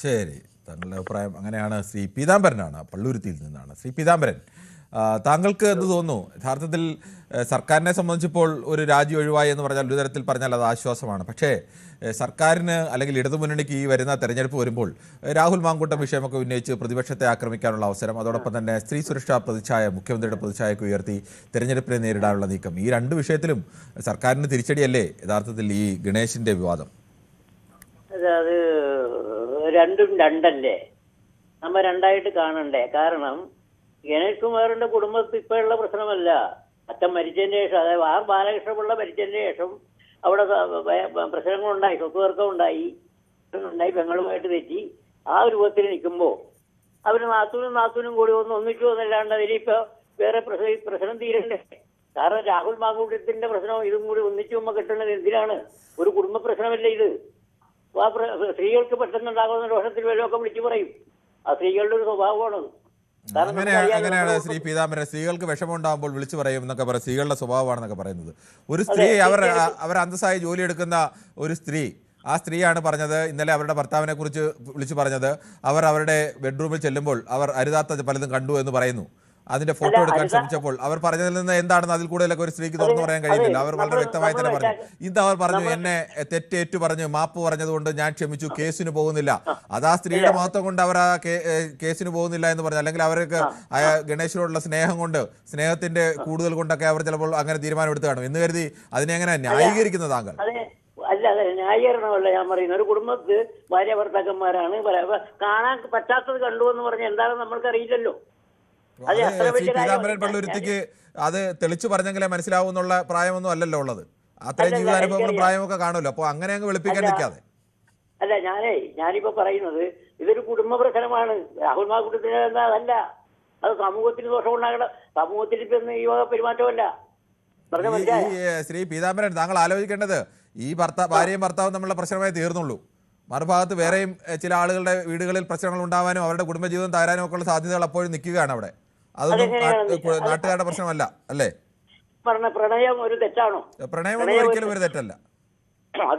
ശരി, താങ്കളുടെ അഭിപ്രായം അങ്ങനെയാണ്. ശ്രീ പീതാംബരനാണ്, പള്ളുരുത്തിയിൽ നിന്നാണ്. ശ്രീ പീതാംബരൻ, താങ്കൾക്ക് എന്ത് തോന്നുന്നു? യഥാർത്ഥത്തിൽ സർക്കാരിനെ സംബന്ധിച്ചിപ്പോൾ ഒരു രാജി ഒഴിവായി എന്ന് പറഞ്ഞാൽ, ഒരു തരത്തിൽ പറഞ്ഞാൽ അത് ആശ്വാസമാണ്. പക്ഷേ സർക്കാരിന് അല്ലെങ്കിൽ ഇടതുമുന്നണിക്ക് ഈ വരുന്ന തെരഞ്ഞെടുപ്പ് വരുമ്പോൾ രാഹുൽ മാങ്കൂട്ടം വിഷയമൊക്കെ ഉന്നയിച്ച് പ്രതിപക്ഷത്തെ ആക്രമിക്കാനുള്ള അവസരം, അതോടൊപ്പം തന്നെ സ്ത്രീ സുരക്ഷാ പ്രതിച്ഛായ, മുഖ്യമന്ത്രിയുടെ പ്രതിച്ഛായക്ക് ഉയർത്തി തെരഞ്ഞെടുപ്പിനെ നേരിടാനുള്ള നീക്കം, ഈ രണ്ട് വിഷയത്തിലും സർക്കാരിന് തിരിച്ചടിയല്ലേ യഥാർത്ഥത്തിൽ ഈ ഗണേശിന്റെ വിവാദം? അത് രണ്ടും രണ്ടല്ലേ, നമ്മ രണ്ടായിട്ട് കാണണ്ടേ? കാരണം ഗണേഷ് കുമാറിന്റെ കുടുംബത്തിൽ ഇപ്പോഴുള്ള പ്രശ്നമല്ല, അച്ഛൻ മരിച്ചതിന് ശേഷം, അതായത് ആർ ബാലകൃഷ്ണപിള്ള മരിച്ചതിന് ശേഷം അവിടെ പ്രശ്നങ്ങളുണ്ടായി, സ്വത്ത് തർക്കം ഉണ്ടായി, പെങ്ങളുമായിട്ട് തെറ്റി. ആ രൂപത്തിൽ നിൽക്കുമ്പോൾ അവർ നാത്തൂനും കൂടി ഒന്നിച്ചു എന്നല്ലാണ്ട് അതിലിപ്പോ വേറെ പ്രശ്നം തീരണ്ടേ? കാരണം രാഹുൽ മാങ്കൂട്ടത്തിന്റെ പ്രശ്നവും ഇതും കൂടി ഒന്നിച്ചു കിട്ടുന്നത് എന്തിനാണ്? ഒരു കുടുംബ പ്രശ്നമല്ലേ ഇത്? ആ സ്ത്രീകൾക്ക് പെട്ടെന്നുണ്ടാകുന്ന ദോഷത്തിൽ വല്ലതൊക്കെ വിളിച്ചു പറയും. ആ സ്ത്രീകളുടെ ഒരു സ്വഭാവമാണ്. അങ്ങനെയാണ് ശ്രീ പീതാംബരൻ, സ്ത്രീകൾക്ക് വിഷമമുണ്ടാകുമ്പോൾ വിളിച്ചു പറയും എന്നൊക്കെ പറയും, സ്ത്രീകളുടെ സ്വഭാവമാണെന്നൊക്കെ പറയുന്നത്. ഒരു സ്ത്രീ അവർ അന്തസ്സായി ജോലി എടുക്കുന്ന ഒരു സ്ത്രീ, ആ സ്ത്രീയാണ് പറഞ്ഞത്, ഇന്നലെ അവരുടെ ഭർത്താവിനെ കുറിച്ച് വിളിച്ചു പറഞ്ഞത്, അവർ അവരുടെ ബെഡ്റൂമിൽ ചെല്ലുമ്പോൾ അവർ അരുതാത്ത പലതും കണ്ടു എന്ന് പറയുന്നു. അതിന്റെ ഫോട്ടോ എടുക്കാൻ ശ്രമിച്ചപ്പോൾ അവർ പറഞ്ഞതിൽ നിന്ന് എന്താണെന്ന് അതിൽ കൂടുതലൊക്കെ ഒരു സ്ത്രീക്ക് തുറന്നു പറയാൻ കഴിയുന്നില്ല. അവർ വളരെ വ്യക്തമായി തന്നെ പറഞ്ഞു. ഇത് അവർ പറഞ്ഞു, എന്നെ തെറ്റേറ്റു പറഞ്ഞു, മാപ്പ് പറഞ്ഞതുകൊണ്ട് ഞാൻ ക്ഷമിച്ചു, കേസിന് പോകുന്നില്ല. അത് ആ സ്ത്രീയുടെ മഹത്വം കൊണ്ട് അവർ ആ കേസിന് പോകുന്നില്ല എന്ന് പറഞ്ഞു. അല്ലെങ്കിൽ അവർക്ക് ഗണേശിനോടുള്ള സ്നേഹം കൊണ്ട്, സ്നേഹത്തിന്റെ കൂടുതൽ കൊണ്ടൊക്കെ അവർ ചിലപ്പോൾ അങ്ങനെ തീരുമാനം എടുത്തു കാണും എന്ന് കരുതി അതിനെ എങ്ങനെ ന്യായീകരിക്കുന്നത് താങ്കൾ? അല്ല, ന്യായീകരണമല്ല ഞാൻ പറയുന്നത്. ഒരു കുടുംബത്തിൽ ഭാര്യ ഭർത്താക്കന്മാരാണ്, കാണാൻ പറ്റാത്തത് കണ്ടു എന്ന് പറഞ്ഞാൽ എന്താണെന്ന് നമ്മൾക്കറിയില്ലല്ലോ. ശ്രീ പീതാംബരൻ പള്ളുരുത്തിക്ക് അത് തെളിച്ചു പറഞ്ഞെങ്കിലേ മനസ്സിലാവുന്നുള്ള പ്രായമൊന്നും അല്ലല്ലോ ഉള്ളത്. അത്രയും ജീവിതാനുഭവങ്ങളും പ്രായമൊക്കെ കാണുമല്ലോ. അപ്പൊ അങ്ങനെ അങ്ങ് വെളുപ്പിക്കാൻ നിൽക്കാതെ. അല്ല, ഞാനിപ്പോ പറയുന്നത് ഇതൊരു കുടുംബ പ്രശ്നമാണ്. രാഹുൽ മാങ്കൂട്ടത്തിന് അതല്ല, അത് സമൂഹത്തിന് ദോഷം ഉണ്ടാകണം. സമൂഹത്തിൽ ഇപ്പൊ ഈ വക പെരുമാറ്റമല്ല. ശ്രീ പീതാംബരൻ, താങ്കൾ ആലോചിക്കേണ്ടത് ഈ ഭാര്യയും ഭർത്താവും തമ്മിലുള്ള പ്രശ്നമായി തീർന്നുള്ളൂ. മറുഭാഗത്ത് വേറെയും ചില ആളുകളുടെ വീടുകളിൽ പ്രശ്നങ്ങൾ ഉണ്ടാവാനും അവരുടെ കുടുംബജീവിതം തകരാനും ഒക്കെ ഉള്ള സാധ്യതകൾ അപ്പോഴും നിൽക്കുകയാണ് അവിടെ. അതൊന്നും നാട്ടുകാരുടെ പ്രശ്നമല്ല അല്ലേ? പ്രണയം ഒരു തെറ്റാണോ? പ്രണയം ഒരിക്കലും ഒരു തെറ്റല്ല.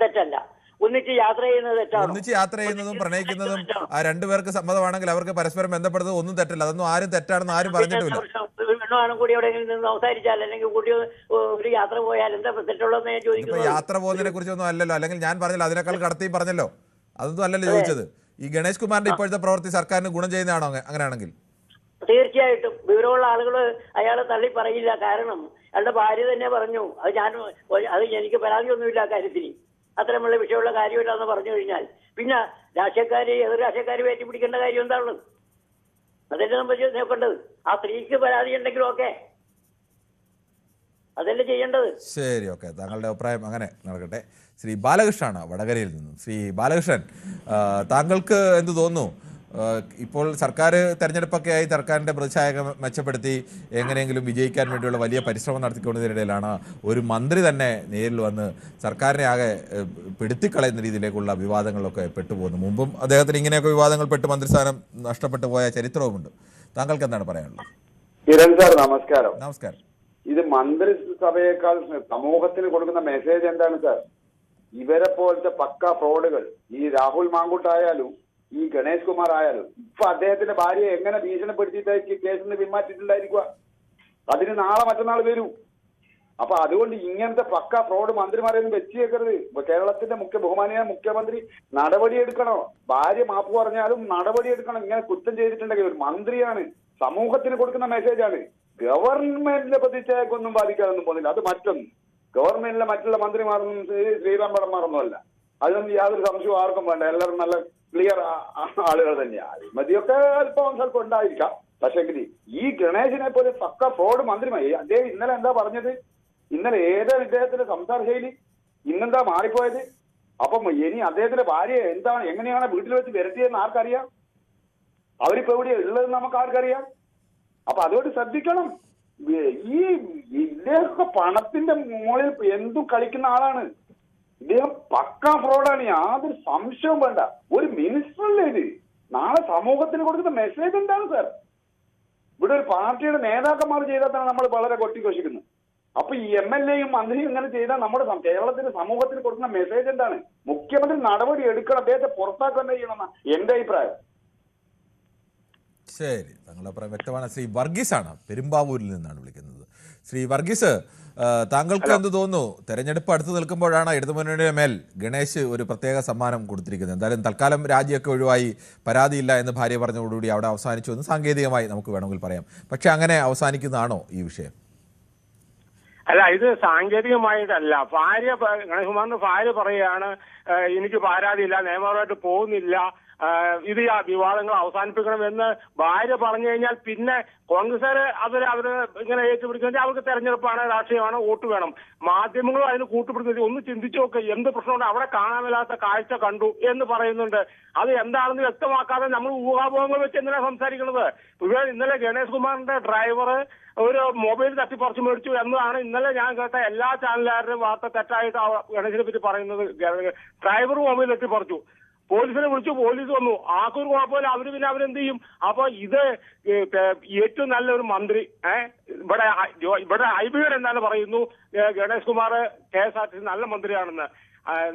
തെറ്റല്ല. ഒന്നിച്ച് യാത്ര ചെയ്യുന്നത് തെറ്റാണ്. ഒന്നിച്ച് യാത്ര ചെയ്യുന്നതും പ്രണയിക്കുന്നതും ആ രണ്ടുപേർക്ക് സമ്മതമാണെങ്കിൽ അവർക്ക് പരസ്പരം ബന്ധപ്പെടുന്നത് ഒന്നും തെറ്റല്ല. അതൊന്നും ആരും തെറ്റാണെന്ന് ആരും പറഞ്ഞിട്ടില്ല. കൂടി എവിടെയെങ്കിലും നിന്ന് സംസാരിച്ചാൽ അല്ലെങ്കിൽ കൂടി ഒരു യാത്ര പോയാൽ എന്താ തെറ്റുള്ളതെന്ന് ഞാൻ ചോദിക്കുന്നു. യാത്ര പോകുന്നതിനെ കുറിച്ചൊന്നും അല്ലല്ലോ. അല്ലെങ്കിൽ ഞാൻ പറഞ്ഞല്ലോ, അതിനേക്കാൾ കടത്തിയും പറഞ്ഞല്ലോ. അതൊന്നും അല്ലല്ലോ ചോദിച്ചത്. ഈ ഗണേഷ് കുമാറിന്റെ ഇപ്പോഴത്തെ പ്രവൃത്തി സർക്കാരിന് ഗുണം ചെയ്യുന്നതാണോ അങ്ങനെയാണെങ്കിൽ? തീർച്ചയായിട്ടും വിവരമുള്ള ആളുകൾ അയാളെ തള്ളി പറയില്ല. കാരണം അയാളുടെ ഭാര്യ തന്നെ പറഞ്ഞു, അത് എനിക്ക് പരാതിയൊന്നുമില്ല ആ കാര്യത്തിന്, അത്തരമുള്ള വിഷയമുള്ള കാര്യമില്ല എന്ന് പറഞ്ഞു കഴിഞ്ഞാൽ പിന്നെ എതിർ രാഷ്ട്രീയക്കാര് വേറ്റി പിടിക്കേണ്ട കാര്യം എന്താണ്? അതല്ലേ നമ്മൾ നോക്കേണ്ടത്. ആ സ്ത്രീക്ക് പരാതി ഉണ്ടെങ്കിലും ഒക്കെ അതല്ലേ ചെയ്യേണ്ടത്. ശരി, ഓക്കെ, താങ്കളുടെ അഭിപ്രായം അങ്ങനെ നടക്കട്ടെ. ശ്രീ ബാലകൃഷ്ണനാണ് വടകരയിൽ നിന്നും. ശ്രീ ബാലകൃഷ്ണൻ, താങ്കൾക്ക് എന്ത് തോന്നുന്നു? ഇപ്പോൾ സർക്കാർ തെരഞ്ഞെടുപ്പൊക്കെ ആയി സർക്കാരിൻ്റെ പ്രതിച്ഛായ മെച്ചപ്പെടുത്തി എങ്ങനെയെങ്കിലും വിജയിക്കാൻ വേണ്ടിയുള്ള വലിയ പരിശ്രമം നടത്തിക്കൊണ്ടതിനിടയിലാണ് ഒരു മന്ത്രി തന്നെ നേരിൽ വന്ന് സർക്കാരിനെ ആകെ പെടുത്തിക്കളയുന്ന രീതിയിലേക്കുള്ള വിവാദങ്ങളിലൊക്കെ പെട്ടുപോകുന്നു. മുമ്പും അദ്ദേഹത്തിന് ഇങ്ങനെയൊക്കെ വിവാദങ്ങൾ പെട്ട് മന്ത്രിസ്ഥാനം നഷ്ടപ്പെട്ടു പോയ ചരിത്രവുമുണ്ട്. താങ്കൾക്ക് എന്താണ് പറയാനുള്ളത്? കിരൺ സാർ, നമസ്കാരം. നമസ്കാരം. ഇത് മന്ത്രിസഭയേക്കാൾ സമൂഹത്തിന് കൊടുക്കുന്ന മെസ്സേജ് എന്താണ് സാർ? ഇവരെ പോലത്തെ പക്ക ഫ്രോഡുകൾ, ഈ രാഹുൽ മാങ്കൂട്ടായാലും ഈ ഗണേഷ് കുമാർ ആയാലും, ഇപ്പൊ അദ്ദേഹത്തിന്റെ ഭാര്യയെ എങ്ങനെ ഭീഷണിപ്പെടുത്തിയിട്ടായിരിക്കും കേസിൽ നിന്ന് പിന്മാറ്റിയിട്ടുണ്ടായിരിക്കുക? അതിന് നാളെ മറ്റന്നാൾ വരൂ. അപ്പൊ അതുകൊണ്ട് ഇങ്ങനത്തെ പക്ക ഫ്രോഡ് മന്ത്രിമാരെയൊന്നും വെച്ചേക്കരുത്. കേരളത്തിന്റെ ബഹുമാനിയായ മുഖ്യമന്ത്രി നടപടിയെടുക്കണോ? ഭാര്യ മാപ്പ് പറഞ്ഞാലും നടപടിയെടുക്കണം. ഇങ്ങനെ കുറ്റം ചെയ്തിട്ടുണ്ടെങ്കിൽ ഒരു മന്ത്രിയാണ്, സമൂഹത്തിന് കൊടുക്കുന്ന മെസ്സേജാണ്. ഗവൺമെന്റിന്റെ പ്രതിച്ഛായക്കൊന്നും ബാധിക്കാതൊന്നും പോകുന്നില്ല. അത് മറ്റൊന്നും, ഗവൺമെന്റിലെ മറ്റുള്ള മന്ത്രിമാരൊന്നും ശ്രീരാംപടന്മാരൊന്നും അല്ല. അതിനൊന്നും യാതൊരു സംശയവും ആർക്കും വേണ്ട. എല്ലാവരും നല്ല ക്ലിയർ ആളുകൾ തന്നെയാണ്. മതിയൊക്കെ സ്വല്പം ഉണ്ടായിരിക്കാം. പക്ഷെങ്കിൽ ഈ ഗണേശിനെ പോലെ പക്ക ഫ്രോഡ് മന്ത്രിമായി അദ്ദേഹം ഇന്നലെ എന്താ പറഞ്ഞത്? ഇന്നലെ ഏതാണ് ഇദ്ദേഹത്തിന്റെ സംസാര ശൈലി? ഇന്നെന്താ മാറിപ്പോയത്? അപ്പം ഇനി അദ്ദേഹത്തിന്റെ ഭാര്യ എന്താണ്, എങ്ങനെയാണ് വീട്ടിൽ വെച്ച് വരുത്തിയതെന്ന് ആർക്കറിയാം? അവരിപ്പോ എവിടെയാ ഉള്ളതെന്ന് നമുക്ക് ആർക്കറിയാം? അപ്പൊ അതുകൊണ്ട് ശ്രദ്ധിക്കണം. ഈ ഇദ്ദേഹം പണത്തിന്റെ മുകളിൽ എന്തും കളിക്കുന്ന ആളാണ്. ഇദ്ദേഹം പക്ക ഫ്രോഡാണ്, യാതൊരു സംശയവും വേണ്ട. ഒരു മിനിസ്റ്ററല്ലേ ഇത്? നാളെ സമൂഹത്തിന് കൊടുക്കുന്ന മെസ്സേജ് എന്താണ് സാർ? ഇവിടെ ഒരു പാർട്ടിയുടെ നേതാക്കന്മാർ ചെയ്താൽ നമ്മൾ വളരെ കൊട്ടിഘോഷിക്കുന്നത്. അപ്പൊ ഈ MLA യും മന്ത്രിയും ഇങ്ങനെ ചെയ്താൽ നമ്മുടെ കേരളത്തിന് സമൂഹത്തിന് കൊടുക്കുന്ന മെസ്സേജ് എന്താണ്? മുഖ്യമന്ത്രി നടപടി എടുക്കണം, അദ്ദേഹത്തെ പുറത്താക്കാൻ ചെയ്യണമെന്ന എന്റെ അഭിപ്രായം. ശരി, താങ്കളുടെ അഭിപ്രായം വ്യക്തമാണ്. ശ്രീ വർഗീസാണ്, പെരുമ്പാവൂരിൽ നിന്നാണ് വിളിക്കുന്നത്. ശ്രീ വർഗീസ്, താങ്കൾക്ക് എന്ത് തോന്നുന്നു? തെരഞ്ഞെടുപ്പ് അടുത്ത് നിൽക്കുമ്പോഴാണ് ഇടതുമുന്നണിയുടെ മേൽ ഗണേശ് ഒരു പ്രത്യേക സമ്മാനം കൊടുത്തിരിക്കുന്നത്. എന്തായാലും തൽക്കാലം രാജിയൊക്കെ ഒഴിവായി, പരാതിയില്ല എന്ന് ഭാര്യ പറഞ്ഞതോടുകൂടി അവിടെ അവസാനിച്ചു എന്ന് സാങ്കേതികമായി നമുക്ക് വേണമെങ്കിൽ പറയാം. പക്ഷെ അങ്ങനെ അവസാനിക്കുന്നതാണോ ഈ വിഷയം? അല്ല, ഇത് സാങ്കേതികമായിട്ടല്ല. ഗണേഷ്കുമാറിന്റെ ഭാര്യ പറയുകയാണ്, എനിക്ക് പരാതിയില്ല, നിയമപരമായിട്ട് പോകുന്നില്ല, ഇത് വിവാദങ്ങൾ അവസാനിപ്പിക്കണമെന്ന് ഭാര്യ പറഞ്ഞു കഴിഞ്ഞാൽ പിന്നെ കോൺഗ്രസ്സുകാര് അവര് ഇങ്ങനെ ഏറ്റുപിടിക്കുന്നത് അവർക്ക് തെരഞ്ഞെടുപ്പാണ്, രാഷ്ട്രീയമാണ്, വോട്ട് വേണം. മാധ്യമങ്ങളും അതിന് കൂട്ടുപിടിക്കുന്നത്. ഒന്ന് ചിന്തിച്ചു നോക്ക്, എന്ത് പ്രശ്നമുണ്ട്? അവിടെ കാണാനില്ലാത്ത കാഴ്ച കണ്ടു എന്ന് പറയുന്നുണ്ട്. അത് എന്താണെന്ന് വ്യക്തമാക്കാതെ നമ്മൾ ഊഹാപോഹങ്ങൾ വെച്ച് എന്തിനാണ് സംസാരിക്കുന്നത്? ഇന്നലെ ഗണേഷ് കുമാറിന്റെ ഡ്രൈവർ ഒരു മൊബൈൽ തട്ടിപ്പറിച്ചു മേടിച്ചു എന്നതാണ് ഇന്നലെ ഞാൻ കേട്ട എല്ലാ ചാനലുകാരുടെയും വാർത്ത. തെറ്റായിട്ട് ഗണേശിനെ പറ്റി പറയുന്നത് ഡ്രൈവർ മൊബൈൽ തട്ടിപ്പറിച്ചു, പോലീസിനെ വിളിച്ചു, പോലീസ് വന്നു, ആർക്കൊരു കുഴപ്പമില്ല, പിന്നെ അവരെന്ത് ചെയ്യും? അപ്പൊ ഇത് ഏറ്റവും നല്ലൊരു മന്ത്രി ഇവിടെ IBയുടെ എന്താണ് പറയുന്നു, ഗണേഷ് കുമാർ KSRTC നല്ല മന്ത്രിയാണെന്ന്.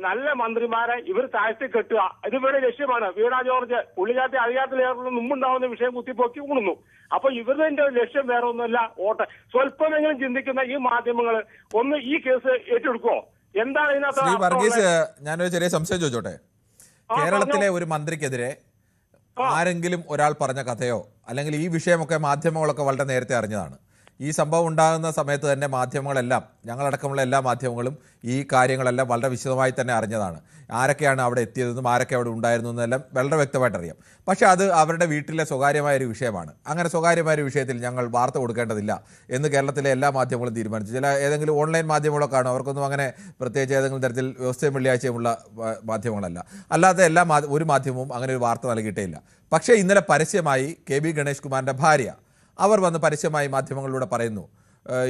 നല്ല മന്ത്രിമാരെ ഇവർ താഴ്ത്തി കെട്ടുക, ഇത് ഇവരുടെ ലക്ഷ്യമാണ്. വീണ ജോർജ് പുള്ളിക്കാരത്തെ അറിയാത്ത മുമ്പുണ്ടാവുന്ന വിഷയം കുത്തിപ്പൊക്കി ഊണുന്നു. അപ്പൊ ഇവരുടെ ലക്ഷ്യം വേറെ ഒന്നുമല്ല, വോട്ട്. സ്വല്പമെങ്കിലും ചിന്തിക്കുന്ന ഈ മാധ്യമങ്ങൾ ഒന്ന് ഈ കേസ് ഏറ്റെടുക്കുമോ? എന്താണ് ഇതിനകത്ത്? വർഗീസ്, ഞാനൊരു ചെറിയ സംശയം ചോദിച്ചോട്ടെ. കേരളത്തിലെ ഒരു മന്ത്രിക്കെതിരെ ആരെങ്കിലും ഒരാൾ പറഞ്ഞ കഥയോ അല്ലെങ്കിൽ ഈ വിഷയമൊക്കെ മാധ്യമങ്ങളൊക്കെ വളരെ നേരത്തെ അറിഞ്ഞതാണ്. ഈ സംഭവം ഉണ്ടാകുന്ന സമയത്ത് തന്നെ മാധ്യമങ്ങളെല്ലാം, ഞങ്ങളടക്കമുള്ള എല്ലാ മാധ്യമങ്ങളും ഈ കാര്യങ്ങളെല്ലാം വളരെ വിശദമായി തന്നെ അറിഞ്ഞതാണ്. ആരൊക്കെയാണ് അവിടെ എത്തിയതെന്നും ആരൊക്കെ അവിടെ ഉണ്ടായിരുന്നു എന്നെല്ലാം വളരെ വ്യക്തമായിട്ട് അറിയാം. പക്ഷേ അത് അവരുടെ വീട്ടിലെ സ്വകാര്യമായൊരു വിഷയമാണ്. അങ്ങനെ സ്വകാര്യമായൊരു വിഷയത്തിൽ ഞങ്ങൾ വാർത്ത കൊടുക്കേണ്ടതില്ല എന്ന് കേരളത്തിലെ എല്ലാ മാധ്യമങ്ങളും തീരുമാനിച്ചു. ഏതെങ്കിലും ഓൺലൈൻ മാധ്യമങ്ങളൊക്കെ കാണും, അവർക്കൊന്നും അങ്ങനെ പ്രത്യേകിച്ച് ഏതെങ്കിലും തരത്തിൽ വ്യവസ്ഥയും വെള്ളിയാഴ്ചയുമുള്ള മാധ്യമങ്ങളല്ല. അല്ലാതെ ഒരു മാധ്യമവും അങ്ങനെ ഒരു വാർത്ത നൽകിയിട്ടേ ഇല്ല. പക്ഷേ ഇന്നലെ പരസ്യമായി KB ഗണേഷ് കുമാറിൻ്റെ ഭാര്യ അവർ വന്ന് പരസ്യമായി മാധ്യമങ്ങളിലൂടെ പറയുന്നു,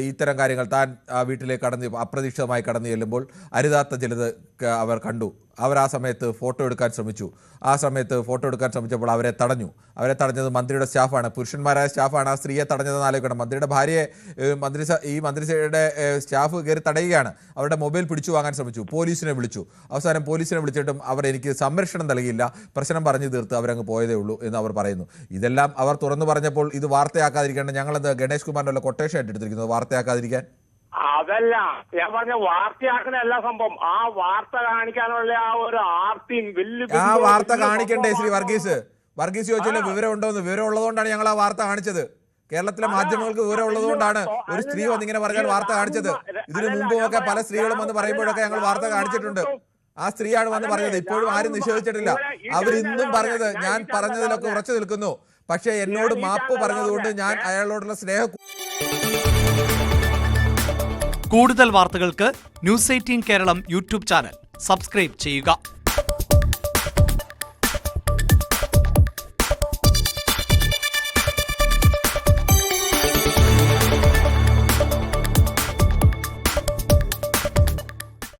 ഇത്തരം കാര്യങ്ങൾ താൻ വീട്ടിലേക്ക് അപ്രതീക്ഷിതമായി കടന്നു ചെല്ലുമ്പോൾ അരുതാത്ത ചിലത് അവർ കണ്ടു. അവർ ആ സമയത്ത് ഫോട്ടോ എടുക്കാൻ ശ്രമിച്ചു. ആ സമയത്ത് ഫോട്ടോ എടുക്കാൻ ശ്രമിച്ചപ്പോൾ അവരെ തടഞ്ഞത് മന്ത്രിയുടെ സ്റ്റാഫാണ്, പുരുഷന്മാരായ സ്റ്റാഫാണ് ആ സ്ത്രീയെ തടഞ്ഞതെന്ന് ആലോചിക്കണം. മന്ത്രിയുടെ ഭാര്യയെ ഈ മന്ത്രിസഭയുടെ സ്റ്റാഫ് കയറി തടയുകയാണ്. അവരുടെ മൊബൈൽ പിടിച്ചു വാങ്ങാൻ ശ്രമിച്ചു, പോലീസിനെ വിളിച്ചു. അവസാനം പോലീസിനെ വിളിച്ചിട്ടും അവർ എനിക്ക് സംരക്ഷണം നൽകിയില്ല, പ്രശ്നം പറഞ്ഞു തീർത്ത് അവരങ്ങ് പോയതേ ഉള്ളൂ എന്ന് അവർ പറയുന്നു. ഇതെല്ലാം അവർ തുറന്നു പറഞ്ഞപ്പോൾ ഇത് വാർത്തയാക്കാതിരിക്കേണ്ട ഞങ്ങളത് ഗണേഷ് കുമാറിൻ്റെ കൊട്ടേഷൻ ആയിട്ട് എടുത്തിരിക്കുന്നത് വാർത്തയാക്കാതിരിക്കാൻ. അതല്ല ഞാൻ പറഞ്ഞ, വാർത്തയാക്കുന്ന എല്ലാ സംഭവം ആ വാർത്ത കാണിക്കാനുള്ള ആ ഒരു ആർത്തിയും ആ വാർത്ത കാണിക്കണ്ടേ? ശ്രീ വർഗീസ് ചോദിച്ചല്ലോ വിവരം ഉണ്ടോന്ന്. വിവരം ഉള്ളതുകൊണ്ടാണ് ഞങ്ങൾ ആ വാർത്ത കാണിച്ചത്. കേരളത്തിലെ മാധ്യമങ്ങൾക്ക് വിവരം ഉള്ളതുകൊണ്ടാണ് ഒരു സ്ത്രീ വന്നിങ്ങനെ പറഞ്ഞാൽ വാർത്ത കാണിച്ചത്. ഇതിനു മുമ്പുമൊക്കെ പല സ്ത്രീകളും വന്ന് പറയുമ്പോഴൊക്കെ ഞങ്ങൾ വാർത്ത കാണിച്ചിട്ടുണ്ട്. ആ സ്ത്രീയാണ് വന്ന് പറഞ്ഞത്. ഇപ്പോഴും ആരും നിഷേധിച്ചിട്ടില്ല. അവരിന്നും പറഞ്ഞത് ഞാൻ പറഞ്ഞതിലൊക്കെ ഉറച്ചു നിൽക്കുന്നു. പക്ഷേ എന്നോട് മാപ്പ് പറഞ്ഞതുകൊണ്ട് ഞാൻ അയാളോടുള്ള സ്നേഹം. കൂടുതൽ വാർത്തകൾക്ക് News 18 Keralam YouTube channel subscribe ചെയ്യുക.